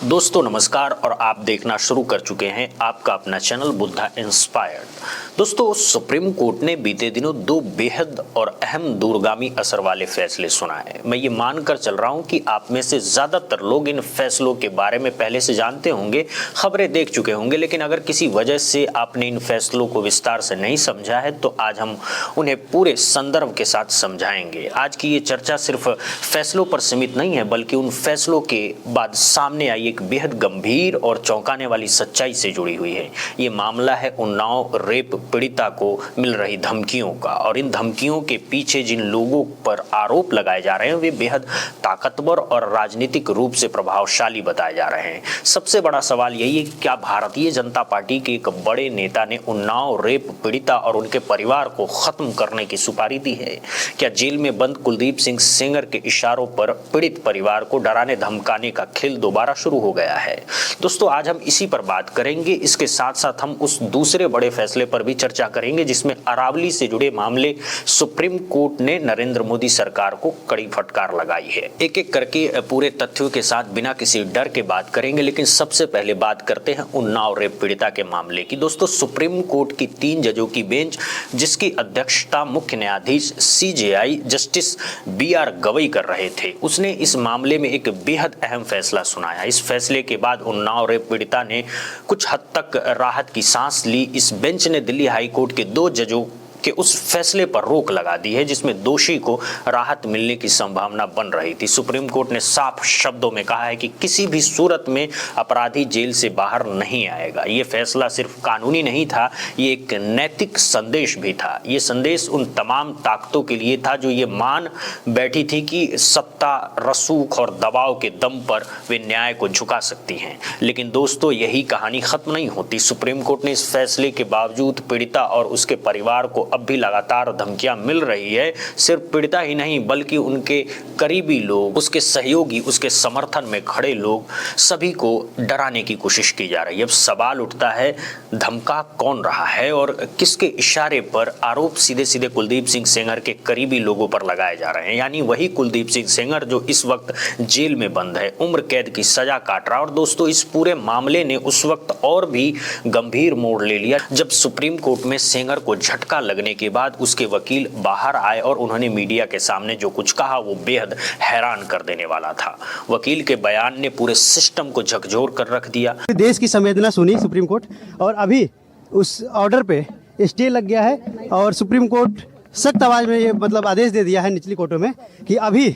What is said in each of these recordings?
दोस्तों नमस्कार और आप देखना शुरू कर चुके हैं आपका अपना चैनल बुद्धा इंस्पायर्ड। दोस्तों सुप्रीम कोर्ट ने बीते दिनों दो बेहद और अहम दूरगामी असर वाले फैसले सुनाए। मैं ये मानकर चल रहा हूं कि आप में से ज्यादातर लोग इन फैसलों के बारे में पहले से जानते होंगे, खबरें देख चुके होंगे, लेकिन अगर किसी वजह से आपने इन फैसलों को विस्तार से नहीं समझा है तो आज हम उन्हें पूरे संदर्भ के साथ समझाएंगे। आज की ये चर्चा सिर्फ फैसलों पर सीमित नहीं है, बल्कि उन फैसलों के बाद सामने आई एक बेहद गंभीर और चौंकाने वाली सच्चाई से जुड़ी हुई है। ये मामला है उन्नाव रेप पीड़िता को मिल रही धमकियों का, और इन धमकियों के पीछे जिन लोगों पर आरोप लगाए जा रहे हैं वे बेहद ताकतवर और राजनीतिक रूप से प्रभावशाली बताए जा रहे हैं। सबसे बड़ा सवाल यही है कि क्या भारतीय जनता पार्टी के एक बड़े नेता ने उन्नाव रेप पीड़िता और उनके परिवार को खत्म करने की सुपारी दी है? क्या जेल में बंद कुलदीप सिंह सेंगर के इशारों पर पीड़ित परिवार को डराने धमकाने का खेल दोबारा शुरू हो गया है? दोस्तों आज हम इसी पर बात करेंगे। इसके साथ साथ हम उस दूसरे बड़े फैसले पर भी चर्चा करेंगे जिसमें अरावली से जुड़े मामले सुप्रीम कोर्ट ने नरेंद्र मोदी सरकार को कड़ी फटकार लगाई है। एक एक करके पूरे तथ्यों के साथ बिना किसी डर के बात करेंगे, लेकिन सबसे पहले बात करते हैं उन्नाव रेप पीड़िता के मामले की। दोस्तों सुप्रीम कोर्ट की 3 जजों की बेंच, जिसकी अध्यक्षता मुख्य न्यायाधीश CJI जस्टिस BR गवई कर रहे थे, उसने इस मामले में एक बेहद अहम फैसला सुनाया। इस फैसले के बाद उन्नाव रेप पीड़िता ने कुछ हद तक राहत की सांस ली। इस बेंच ने दिल्ली हाई कोर्ट के 2 जजों कि उस फैसले पर रोक लगा दी है जिसमें दोषी को राहत मिलने की संभावना बन रही थी। सुप्रीम कोर्ट ने साफ शब्दों में कहा है कि किसी भी सूरत में अपराधी जेल से बाहर नहीं आएगा। ये फैसला सिर्फ कानूनी नहीं था, ये एक नैतिक संदेश भी था। ये संदेश उन तमाम ताकतों के लिए था जो ये मान बैठी थी कि सत्ता, रसूख और दबाव के दम पर वे न्याय को झुका सकती हैं। लेकिन दोस्तों यही कहानी खत्म नहीं होती। सुप्रीम कोर्ट ने इस फैसले के बावजूद पीड़िता और उसके परिवार को अब भी लगातार धमकियां मिल रही है। सिर्फ पीड़िता ही नहीं बल्कि उनके करीबी लोग, उसके सहयोगी, उसके समर्थन में खड़े लोग, सभी को डराने की कोशिश की जा रही है। अब सवाल उठता है धमका कौन रहा है और किसके इशारे पर आरोप सीधे सीधे कुलदीप सिंह सेंगर के करीबी लोगों पर लगाए जा रहे हैं। यानी वही कुलदीप सिंह सेंगर जो इस वक्त जेल में बंद है, उम्र कैद की सजा काट रहा। और दोस्तों इस पूरे मामले ने उस वक्त और भी गंभीर मोड़ ले लिया जब सुप्रीम कोर्ट में सेंगर को झटका लगने के बाद उसके वकील बाहर आए और उन्होंने मीडिया के सामने जो कुछ कहा वो बेहद हैरान कर देने वाला था। वकील के बयान ने पूरे सिस्टम को झकझोर कर रख दिया। देश की संवेदना सुनी सुप्रीम कोर्ट, और अभी उस ऑर्डर पे स्टे लग गया है और सुप्रीम कोर्ट सख्त आवाज में ये आदेश दे दिया है निचली कोर्टों में कि अभी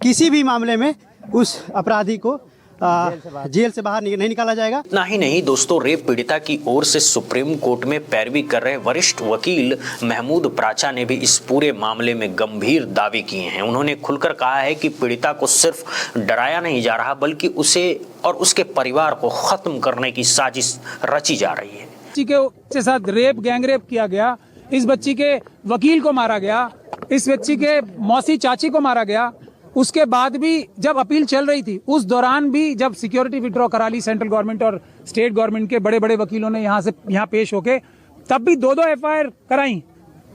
किसी भी मामले में उस अपराधी को जेल से बाहर नहीं निकाला जाएगा। इतना ही नहीं दोस्तों, रेप पीड़िता की ओर से सुप्रीम कोर्ट में पैरवी कर रहे वरिष्ठ वकील महमूद प्राचा ने भी इस पूरे मामले में गंभीर दावे किए हैं। उन्होंने खुलकर कहा है कि पीड़िता को सिर्फ डराया नहीं जा रहा बल्कि उसे और उसके परिवार को खत्म करने की साजिश रची जा रही है। बच्ची के साथ रेप, गैंग रेप किया गया, इस बच्ची के वकील को मारा गया, इस बच्ची के मौसी चाची को मारा गया। उसके बाद भी जब अपील चल रही थी उस दौरान भी जब सिक्योरिटी विड्रॉ करा ली सेंट्रल गवर्नमेंट और स्टेट गवर्नमेंट के बड़े बड़े वकीलों ने यहाँ पेश होके, तब भी 2-2 FIR कराई।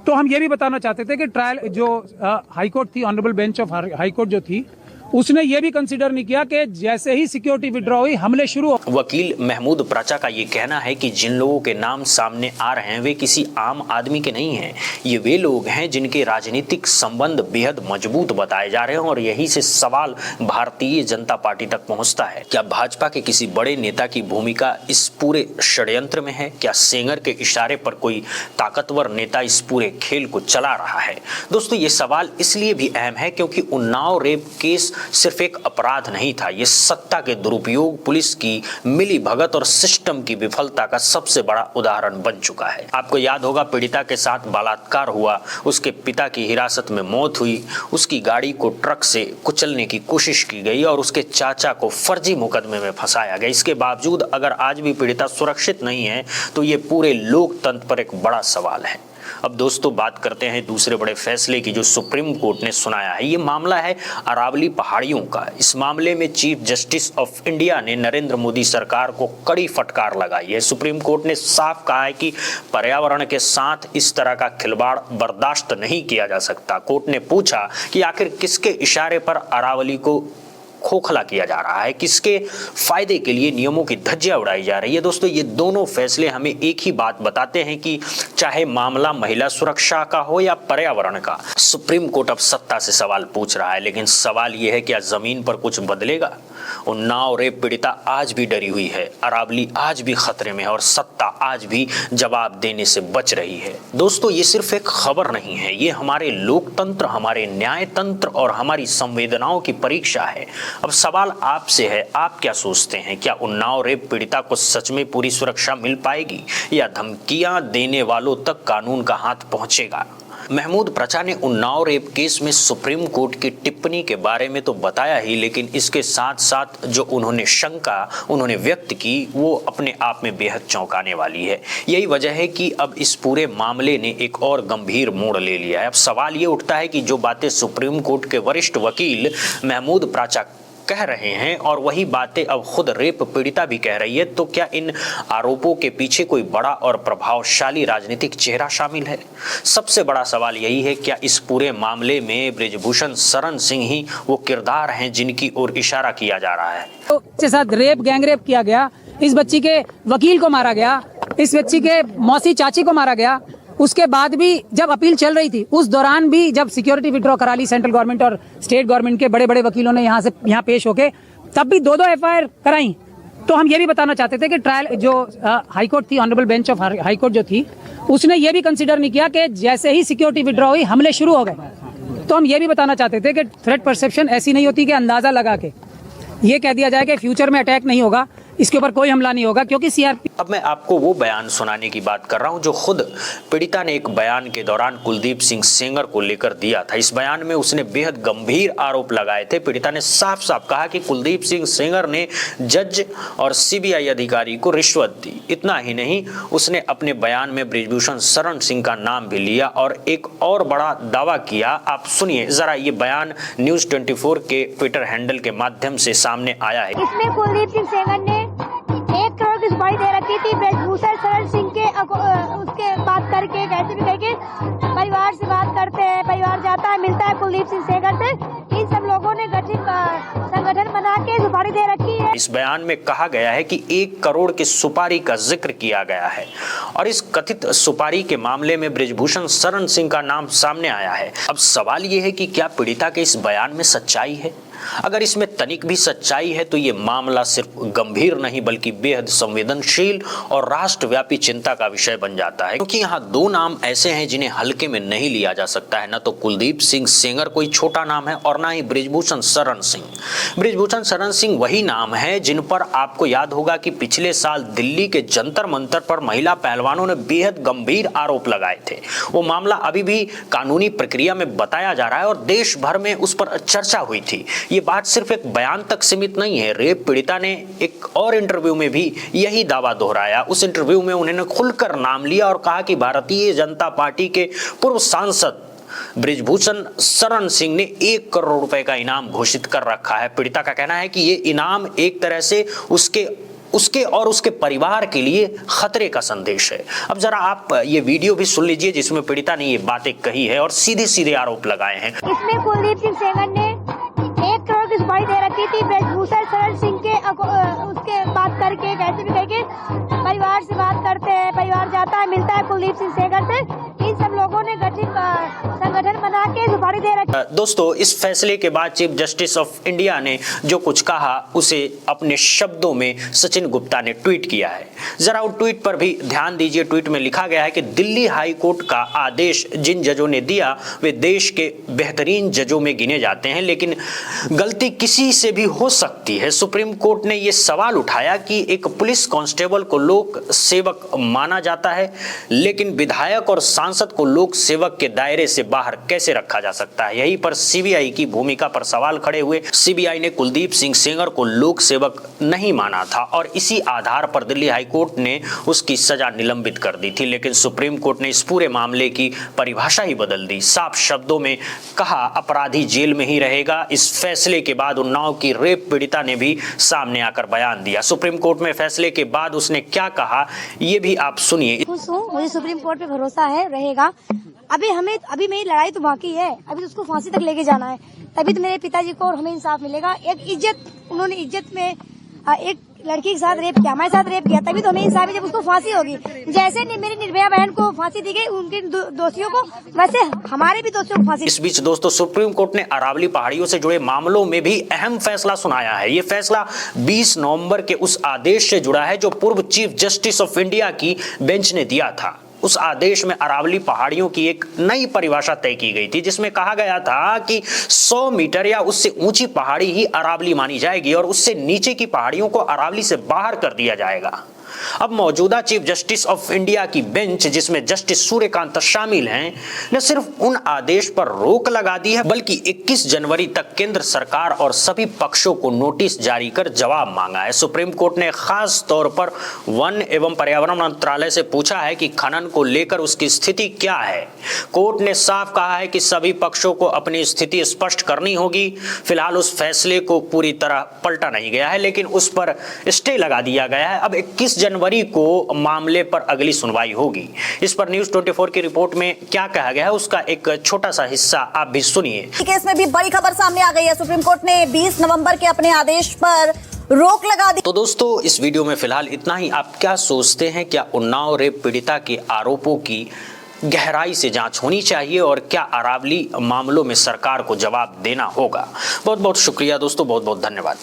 तो हम ये भी बताना चाहते थे कि ट्रायल जो हाईकोर्ट थी, ऑनरेबल बेंच ऑफ हाईकोर्ट जो थी, उसने ये भी कंसीडर नहीं किया कि जैसे ही सिक्योरिटी विड्रॉ हुई हमले शुरू हो। वकील महमूद प्राचा का ये कहना है कि जिन लोगों के नाम सामने आ रहे हैं वे किसी आम आदमी के नहीं हैं। ये वे लोग हैं जिनके राजनीतिक संबंध बेहद मजबूत बताए जा रहे हैं। और यही से सवाल भारतीय जनता पार्टी तक पहुंचता है, क्या भाजपा के किसी बड़े नेता की भूमिका इस पूरे षड्यंत्र में है? क्या सेंगर के इशारे पर कोई ताकतवर नेता इस पूरे खेल को चला रहा है? दोस्तों ये सवाल इसलिए भी अहम है क्योंकि उन्नाव रेप केस सिर्फ एक अपराध नहीं था, ये सत्ता के दुरुपयोग, पुलिस की मिली भगत और सिस्टम की विफलता का सबसे बड़ा उदाहरण बन चुका है। आपको याद होगा पीड़िता के साथ बलात्कार हुआ, उसके पिता की हिरासत में मौत हुई, उसकी गाड़ी को ट्रक से कुचलने की कोशिश की गई और उसके चाचा को फर्जी मुकदमे में फंसाया गया। इसके बावजूद अगर आज भी पीड़िता सुरक्षित नहीं है तो ये पूरे लोकतंत्र पर एक बड़ा सवाल है। अब दोस्तों बात करते हैं दूसरे बड़े फैसले की जो सुप्रीम कोर्ट ने सुनाया है। ये मामला है अरावली पहाड़ियों का। इस मामले में चीफ जस्टिस ऑफ इंडिया ने नरेंद्र मोदी सरकार को कड़ी फटकार लगाई है। सुप्रीम कोर्ट ने साफ कहा है कि पर्यावरण के साथ इस तरह का खिलवाड़ बर्दाश्त नहीं किया जा सकता। कोर्ट ने पूछा कि आखिर किसके इशारे पर अरावली को खोखला किया जा रहा है, किसके फायदे के लिए नियमों की धज्जियां उड़ाई जा रही है। दोस्तों, ये दोनों फैसले हमें एक ही बात बताते हैं कि चाहे मामला महिला सुरक्षा का हो या पर्यावरण का, सुप्रीम कोर्ट अब सत्ता से सवाल पूछ रहा है। लेकिन सवाल यह है, क्या जमीन पर कुछ बदलेगा? उन्नाव रेप पीड़िता आज भी डरी हुई है, अरावली आज भी खतरे में है और सत्ता आज भी जवाब देने से बच रही है। दोस्तों, ये सिर्फ एक खबर नहीं है, ये हमारे लोकतंत्र, हमारे न्यायतंत्र और हमारी संवेदनाओं की परीक्षा है। अब सवाल आपसे है, आप क्या सोचते हैं? क्या उन्नाव रेप पीड़िता को सच में पूरी सुरक्षा मिल पाएगी या धमकियां देने वालों तक कानून का हाथ पहुंचेगा? महमूद प्रचा ने उन्नाव रेप केस में सुप्रीम कोर्ट की टिप्पणी के बारे में तो बताया ही, लेकिन इसके साथ साथ जो उन्होंने शंका उन्होंने व्यक्त की वो अपने आप में बेहद चौंकाने वाली है। यही वजह है कि अब इस पूरे मामले ने एक और गंभीर मोड़ ले लिया है। अब सवाल ये उठता है कि जो बातें सुप्रीम कोर्ट के वरिष्ठ वकील महमूद प्रचा कह रहे हैं और वही बातें अब खुद रेप पीड़िता भी कह रही है, तो क्या इन आरोपों के पीछे कोई बड़ा और प्रभावशाली राजनीतिक चेहरा शामिल है? सबसे बड़ा सवाल यही है, क्या इस पूरे मामले में बृजभूषण शरण सिंह ही वो किरदार हैं जिनकी ओर इशारा किया जा रहा है? तो इसके साथ गैंग रेप किया गया, इस बच्ची के वकील को मारा गया, इस बच्ची के मौसी चाची को मारा गया। उसके बाद भी जब अपील चल रही थी, उस दौरान भी जब सिक्योरिटी विड्रॉ करा ली सेंट्रल गवर्नमेंट और स्टेट गवर्नमेंट के बड़े बड़े वकीलों ने यहाँ पेश होके, तब भी दो एफआईआर कराई। तो हम ये भी बताना चाहते थे कि ट्रायल जो हाईकोर्ट थी, ऑनरेबल बेंच ऑफ हाईकोर्ट जो थी, उसने ये भी कंसीडर नहीं किया कि जैसे ही सिक्योरिटी विड्रॉ हुई हमले शुरू हो गए। तो हम ये भी बताना चाहते थे कि थ्रेट परसेप्शन ऐसी नहीं होती कि अंदाजा लगा के ये कह दिया जाए कि फ्यूचर में अटैक नहीं होगा, इसके ऊपर कोई हमला नहीं होगा, क्योंकि सीआरपी। अब मैं आपको वो बयान सुनाने की बात कर रहा हूं जो खुद पीड़िता ने एक बयान के दौरान कुलदीप सिंह सेंगर को लेकर दिया था। इस बयान में उसने बेहद गंभीर आरोप लगाए थे। पीड़िता ने साफ साफ कहा कि कुलदीप सिंह सेंगर ने जज और सीबीआई अधिकारी को रिश्वत दी। इतना ही नहीं, उसने अपने बयान में बृजभूषण शरण सिंह का नाम भी लिया और एक और बड़ा दावा किया। आप सुनिए जरा, ये बयान न्यूज 24 के ट्विटर हैंडल के माध्यम से सामने आया है। इसमें कुलदीप सिंह सेंगर ने 1 करोड़ की सुपारी दे रखी थी बृजभूषण शरण सिंह के उसके बात करके, कैसे भी करके परिवार से बात करते हैं, परिवार जाता है मिलता है कुलदीप सिंह सेंगर से। इन सब लोगों ने गठित संगठन बना के सुपारी दे रखी है। इस बयान में कहा गया है कि 1 करोड़ की सुपारी का जिक्र किया गया है और इस कथित सुपारी के मामले में बृजभूषण शरण सिंह का नाम सामने आया है। अब सवाल यह है कि क्या पीड़िता के इस बयान में सच्चाई है? अगर इसमें तनिक भी सच्चाई है तो ये मामला सिर्फ गंभीर नहीं बल्कि बेहद संवेदनशील और राष्ट्रव्यापी चिंता का विषय बन जाता है, क्योंकि यहाँ दो नाम ऐसे हैं जिन्हें हल्के में नहीं लिया जा सकता है। न तो कुलदीप सिंह सेंगर कोई छोटा नाम है और ना ही बृजभूषण शरण सिंह। बृजभूषण शरण सिंह वही नाम है जिन पर आपको याद होगा कि पिछले साल दिल्ली के जंतर मंतर पर महिला पहलवानों ने बेहद गंभीर आरोप लगाए थे। वो मामला अभी भी कानूनी प्रक्रिया में बताया जा रहा है और देश भर में उस पर चर्चा हुई थी। ये बात सिर्फ एक बयान तक सीमित नहीं है। रेप पीड़िता ने एक और इंटरव्यू में भी यही दावा दोहराया। उस इंटरव्यू में उन्होंने खुलकर नाम लिया और कहा कि भारतीय जनता पार्टी के पूर्व सांसद बृजभूषण शरण सिंह ने 1 करोड़ रुपए का इनाम घोषित कर रखा है। पीड़िता का कहना है कि ये इनाम एक तरह से उसके और उसके परिवार के लिए खतरे का संदेश है। अब जरा आप ये वीडियो भी सुन लीजिए जिसमें पीड़िता ने ये बातें कही है और सीधे सीधे आरोप लगाए हैं। इसमें कुलदीप सिंह सेंगर ने 1 करोड़ की सुपारी दे रखी थी बृजभूषण शरण सिंह के उसके बात करके, कैसे भी करके परिवार से बात करते हैं, परिवार जाता है मिलता है कुलदीप सिंह सेंगर से। इन सब लोगों ने गठित संगठन बना के सुपारी दे रखी। दोस्तों, इस फैसले के बाद चीफ जस्टिस ऑफ इंडिया ने जो कुछ कहा उसे अपने शब्दों में सचिन गुप्ता ने ट्वीट किया है। जरा उस ट्वीट पर भी ध्यान दीजिए। ट्वीट में लिखा गया है कि दिल्ली हाई कोर्ट का आदेश जिन जजों ने दिया वे देश के बेहतरीन जजों में गिने जाते हैं, लेकिन गलती किसी से भी हो सकती है। सुप्रीम कोर्ट ने यह सवाल उठाया कि एक पुलिस कांस्टेबल को लोक सेवक माना जाता है, लेकिन विधायक और सांसद को लोक सेवक के दायरे से बाहर कैसे रखा जा सकता है। यहीं पर सीबीआई की भूमिका पर सवाल खड़े हुए। सीबीआई ने कुलदीप सिंह सेंगर को लोक सेवक नहीं माना था और इसी आधार पर दिल्ली हाईकोर्ट ने उसकी सजा निलंबित कर दी थी, लेकिन सुप्रीम कोर्ट ने इस पूरे मामले की परिभाषा ही बदल दी। साफ शब्दों में कहा अपराधी जेल में ही रहेगा। इस फैसले के बाद उन्नाव की रेप पीड़िता ने भी सामने आकर बयान दिया। सुप्रीम कोर्ट में फैसले के बाद उसने क्या कहा ये भी आप सुनिए। खुश हूँ, मुझे सुप्रीम कोर्ट पे भरोसा है रहेगा। अभी मेरी लड़ाई तो बाकी है, अभी तो उसको फांसी तक लेके जाना है, तभी तो मेरे पिताजी को और हमें इंसाफ मिलेगा। एक इज्जत, उन्होंने इज्जत में एक लड़की के साथ रेप किया, हमारे साथ रेप किया, तभी तो हमें इंसाफ है जब उसको फांसी होगी। जैसे मेरी निर्भया बहन को फांसी दी गई, उनके दोषियों को, वैसे हमारे भी दोषियों को फांसी। इस बीच दोस्तों सुप्रीम कोर्ट ने अरावली पहाड़ियों से जुड़े मामलों में भी अहम फैसला सुनाया है। ये फैसला 20 नवंबर के उस आदेश से जुड़ा है जो पूर्व चीफ जस्टिस ऑफ इंडिया की बेंच ने दिया था। उस आदेश में अरावली पहाड़ियों की एक नई परिभाषा तय की गई थी, जिसमें कहा गया था कि 100 मीटर या उससे ऊंची पहाड़ी ही अरावली मानी जाएगी और उससे नीचे की पहाड़ियों को अरावली से बाहर कर दिया जाएगा। अब मौजूदा चीफ जस्टिस ऑफ इंडिया की बेंच, जिसमें जस्टिस सूर्यकांत शामिल हैं, ने सिर्फ उन आदेश पर रोक लगा दी है, बल्कि 21 जनवरी तक केंद्र सरकार और सभी पक्षों को नोटिस जारी कर जवाब मांगा है। सुप्रीम कोर्ट ने खास तौर पर वन एवं पर्यावरण मंत्रालय से पूछा है कि खनन को लेकर उसकी स्थिति क्या है। कोर्ट ने साफ कहा है कि सभी पक्षों को अपनी स्थिति स्पष्ट करनी होगी। फिलहाल उस फैसले को पूरी तरह पलटा नहीं गया है, लेकिन उस पर स्टे लगा दिया गया है। अब 21 जनवरी को मामले पर अगली सुनवाई होगी। इस पर न्यूज़ 24 की रिपोर्ट में क्या कहा गया है उसका एक छोटा सा हिस्सा आप भी सुनिए। केस में भी बड़ी खबर सामने आ गई है। सुप्रीम कोर्ट ने 20 नवंबर के अपने आदेश पर रोक लगा दी। तो दोस्तों इस वीडियो में फिलहाल इतना ही। आप क्या सोचते हैं, क्या उन्नाव रेप पीड़िता के आरोपों की गहराई से जांच होनी चाहिए और क्या अरावली मामलों में सरकार को जवाब देना होगा? बहुत बहुत शुक्रिया दोस्तों, बहुत बहुत धन्यवाद।